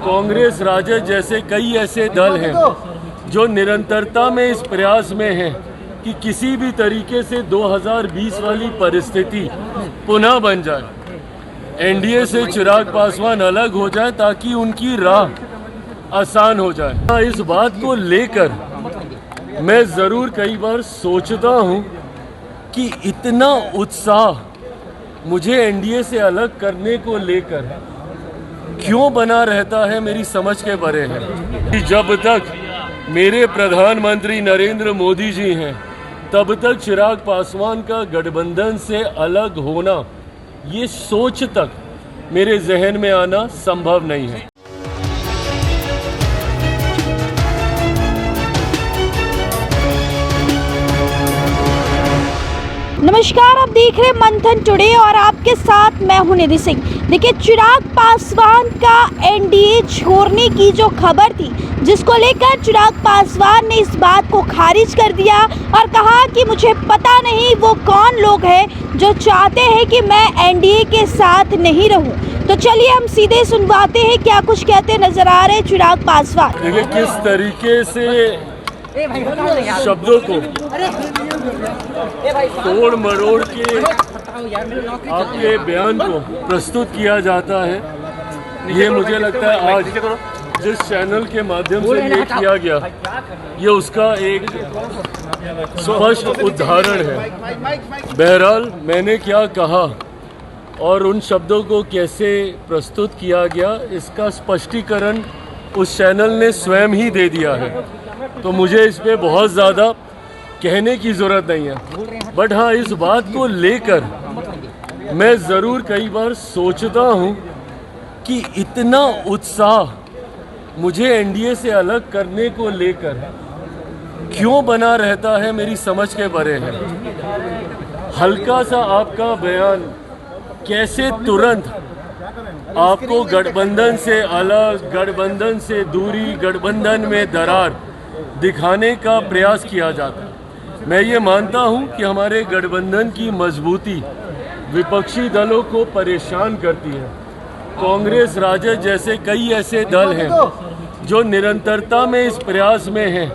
कांग्रेस राजद जैसे कई ऐसे दल हैं जो निरंतरता में इस प्रयास में हैं कि किसी भी तरीके से 2020 वाली परिस्थिति पुनः बन जाए, एनडीए से चिराग पासवान अलग हो जाए ताकि उनकी राह आसान हो जाए। इस बात को लेकर मैं ज़रूर कई बार सोचता हूँ कि इतना उत्साह मुझे एनडीए से अलग करने को लेकर क्यों बना रहता है, मेरी समझ के परे है। कि जब तक मेरे प्रधानमंत्री नरेंद्र मोदी जी हैं तब तक चिराग पासवान का गठबंधन से अलग होना, ये सोच तक मेरे जहन में आना संभव नहीं है। नमस्कार, आप देख रहे हैं मंथन टुडे और आपके साथ मैं हूं निधि सिंह। देखिए, चिराग पासवान का एनडीए छोड़ने की जो खबर थी, जिसको लेकर चिराग पासवान ने इस बात को खारिज कर दिया और कहा कि मुझे पता नहीं वो कौन लोग हैं जो चाहते हैं कि मैं एनडीए के साथ नहीं रहूं। तो चलिए हम सीधे सुनवाते हैं क्या कुछ कहते नजर आ रहे चिराग पासवान। देखिए किस तरीके से शब्दों को तोड़ मरोड़ के आपके बयान को प्रस्तुत किया जाता है, ये मुझे लगता है आज जिस चैनल के माध्यम से ये किया गया, ये उसका एक स्पष्ट उदाहरण है। बहरहाल मैंने क्या कहा और उन शब्दों को कैसे प्रस्तुत किया गया, इसका स्पष्टीकरण उस चैनल ने स्वयं ही दे दिया है, तो मुझे इस पे बहुत ज़्यादा कहने की ज़रूरत नहीं है। बट हाँ, इस बात को लेकर मैं ज़रूर कई बार सोचता हूँ कि इतना उत्साह मुझे एनडीए से अलग करने को लेकर क्यों बना रहता है, मेरी समझ के परे है। हल्का सा आपका बयान कैसे तुरंत आपको गठबंधन से अलग, गठबंधन से दूरी, गठबंधन में दरार दिखाने का प्रयास किया जाता है। मैं ये मानता हूं कि हमारे गठबंधन की मजबूती विपक्षी दलों को परेशान करती है। कांग्रेस राजद जैसे कई ऐसे दल हैं जो निरंतरता में इस प्रयास में हैं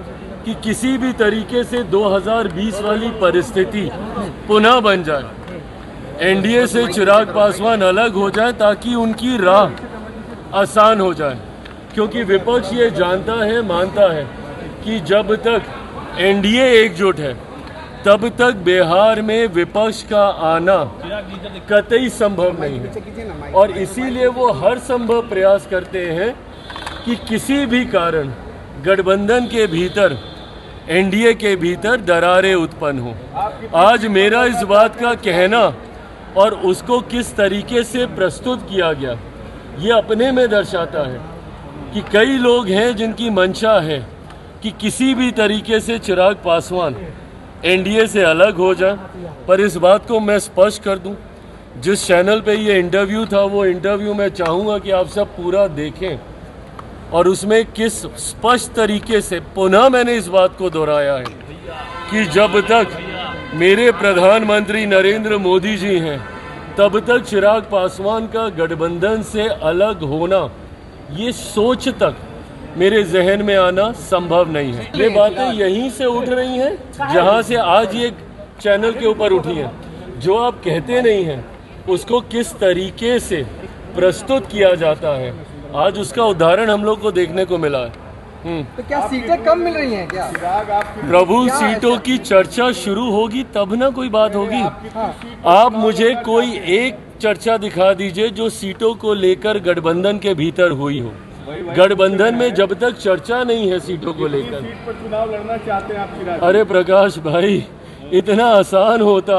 कि किसी भी तरीके से 2020 वाली परिस्थिति पुनः बन जाए, एनडीए से चिराग पासवान अलग हो जाए ताकि उनकी राह आसान हो जाए। क्योंकि विपक्ष ये जानता है, मानता है कि जब तक एनडीए एकजुट है तब तक बिहार में विपक्ष का आना कतई संभव नहीं है, और इसीलिए वो हर संभव प्रयास करते हैं कि किसी भी कारण गठबंधन के भीतर, एनडीए के भीतर दरारें उत्पन्न हो। आज मेरा इस बात का कहना और उसको किस तरीके से प्रस्तुत किया गया, ये अपने में दर्शाता है कि कई लोग हैं जिनकी मंशा है कि किसी भी तरीके से चिराग पासवान एनडीए से अलग हो जाए। पर इस बात को मैं स्पष्ट कर दूं, जिस चैनल पे ये इंटरव्यू था, वो इंटरव्यू मैं चाहूँगा कि आप सब पूरा देखें और उसमें किस स्पष्ट तरीके से पुनः मैंने इस बात को दोहराया है कि जब तक मेरे प्रधानमंत्री नरेंद्र मोदी जी हैं तब तक चिराग पासवान का गठबंधन से अलग होना, ये सोच तक मेरे जहन में आना संभव नहीं है। ये बातें यहीं से उठ रही हैं जहां से आज ये चैनल के ऊपर उठी हैं। जो आप कहते नहीं हैं उसको किस तरीके से प्रस्तुत किया जाता है, आज उसका उदाहरण हम लोग को देखने को मिला है। तो क्या सीटें कम मिल रही हैं क्या? प्रभु, सीटों की चर्चा शुरू होगी तब ना कोई बात होगी। आप मुझे कोई एक चर्चा दिखा दीजिए जो सीटों को लेकर गठबंधन के भीतर हुई हो। गठबंधन में जब तक चर्चा नहीं है सीटों को लेकर, सीट पर चुनाव लड़ना चाहते हैं आप? अरे प्रकाश भाई, इतना आसान होता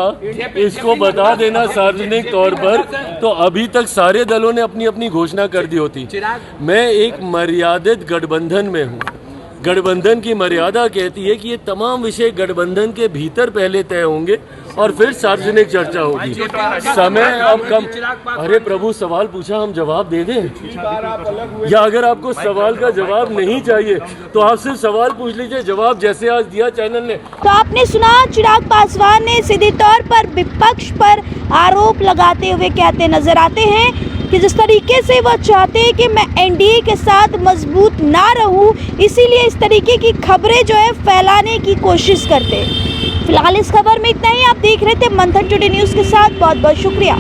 इसको बता देना सार्वजनिक तौर पर, तो अभी तक सारे दलों ने अपनी अपनी घोषणा कर दी होती। मैं एक मर्यादित गठबंधन में हूँ। गठबंधन की मर्यादा कहती है कि ये तमाम विषय गठबंधन के भीतर पहले तय होंगे और फिर सार्वजनिक चर्चा होगी। समय अब कम। अरे प्रभु, सवाल पूछा, हम जवाब दे दें? या अगर आपको सवाल का जवाब नहीं चाहिए तो आप सिर्फ सवाल पूछ लीजिए, जवाब जैसे आज दिया चैनल ने। तो आपने सुना, चिराग पासवान ने सीधे तौर पर विपक्ष पर आरोप लगाते हुए कहते नजर आते हैं कि जिस तरीके से वो चाहते हैं कि मैं एनडीए के साथ मजबूत ना रहूं, इसीलिए इस तरीके की खबरें जो है फैलाने की कोशिश करते हैं। फिलहाल इस खबर में इतना ही। आप देख रहे थे मंथन टुडे न्यूज़ के साथ। बहुत बहुत शुक्रिया।